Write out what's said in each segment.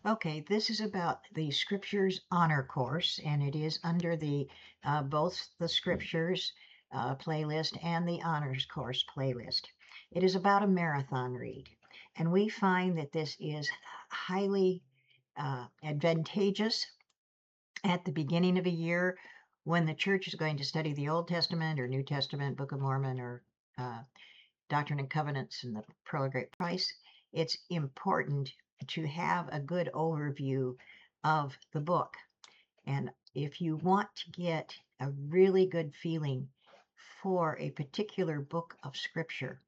Okay, this is about the Scriptures Honor Course, and it is under the both the Scriptures playlist and the Honors Course playlist. It is about a marathon read, and we find that this is highly advantageous at the beginning of a year when the church is going to study the Old Testament or New Testament, Book of Mormon, or uh, Doctrine and Covenants and the Pearl of Great Price. It's important to have a good overview of the book. And if you want to get a really good feeling for a particular book of scripture,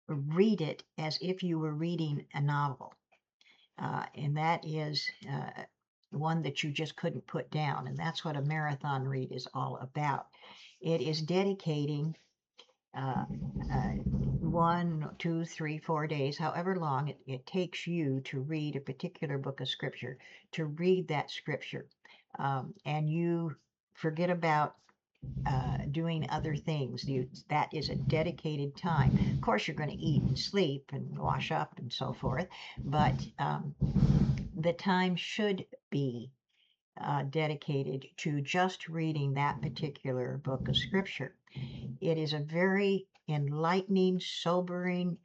read it as if you were reading a novel. And that is one that you just couldn't put down. And that's what a marathon read is all about. It is dedicating 1, 2, 3, 4 days, however long it takes you to read a particular book of scripture, to read that scripture. And you forget about doing other things. That is a dedicated time. Of course, you're going to eat and sleep and wash up and so forth, but the time should be dedicated to just reading that particular book of scripture. It is a very enlightening, sobering,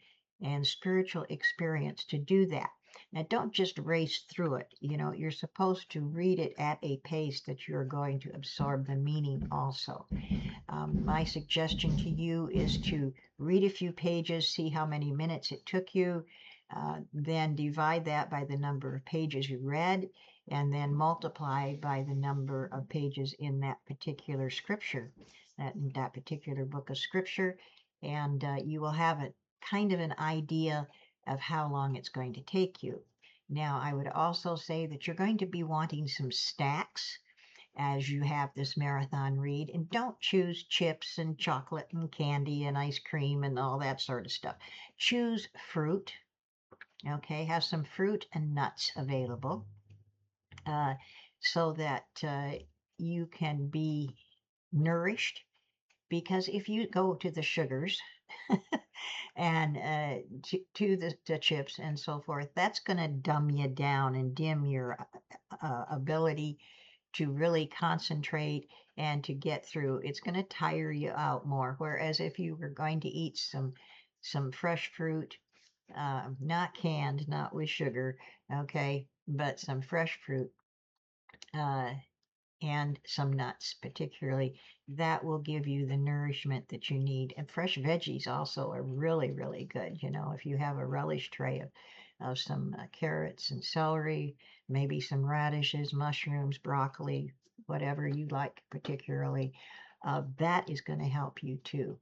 and spiritual experience to do that. Now, don't just race through it. You're supposed to read it at a pace that you're going to absorb the meaning also. My suggestion to you is to read a few pages, see how many minutes it took you, then divide that by the number of pages you read, and then multiply by the number of pages in that particular scripture, that particular book of scripture, and you will have a kind of an idea of how long it's going to take you. Now, I would also say that you're going to be wanting some snacks as you have this marathon read, and don't choose chips and chocolate and candy and ice cream and all that sort of stuff. Choose fruit. Okay, have some fruit and nuts available uh, so that you can be nourished. Because if you go to the sugars and to the chips and so forth, that's going to dumb you down and dim your ability to really concentrate and to get through. It's going to tire you out more. Whereas if you were going to eat some fresh fruit, not canned, not with sugar, okay, but some fresh fruit, uh, and some nuts, particularly, that will give you the nourishment that you need. And fresh veggies also are really, really good. If you have a relish tray of some carrots and celery, maybe some radishes, mushrooms, broccoli, whatever you like particularly, that is going to help you too.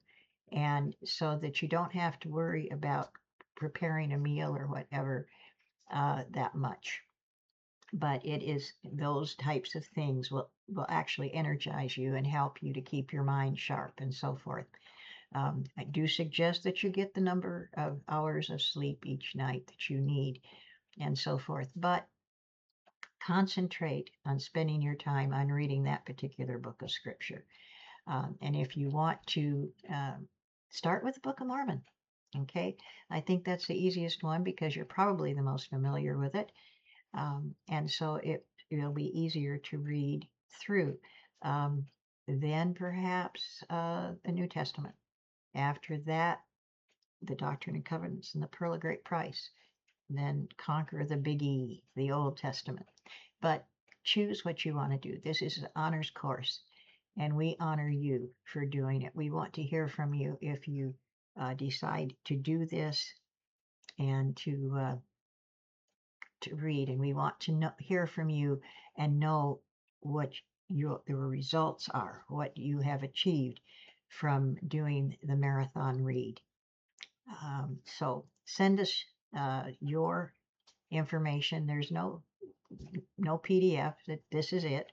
And so that you don't have to worry about preparing a meal or whatever that much. But it is those types of things will actually energize you and help you to keep your mind sharp and so forth. I do suggest that you get the number of hours of sleep each night that you need and so forth. But concentrate on spending your time on reading that particular book of scripture. And if you want to start with the Book of Mormon, okay, I think that's the easiest one because you're probably the most familiar with it. And so it'll be easier to read through. Then perhaps the New Testament. After that, the Doctrine and Covenants and the Pearl of Great Price. Then conquer the Big E, the Old Testament. But choose what you want to do. This is an honors course, and we honor you for doing it. We want to hear from you if you decide to do this and to read, and we want to hear from you and know what the results are, what you have achieved from doing the marathon read. So send us your information. There's no PDF. That this is it.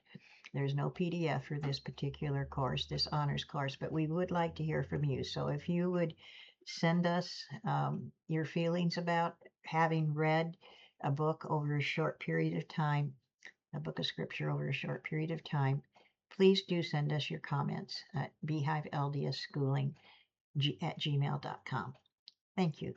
There's no PDF for this particular course, this honors course, but we would like to hear from you. So if you would send us your feelings about having read a book over a short period of time, a book of scripture over a short period of time, please do send us your comments at beehiveldsschooling@gmail.com. Thank you.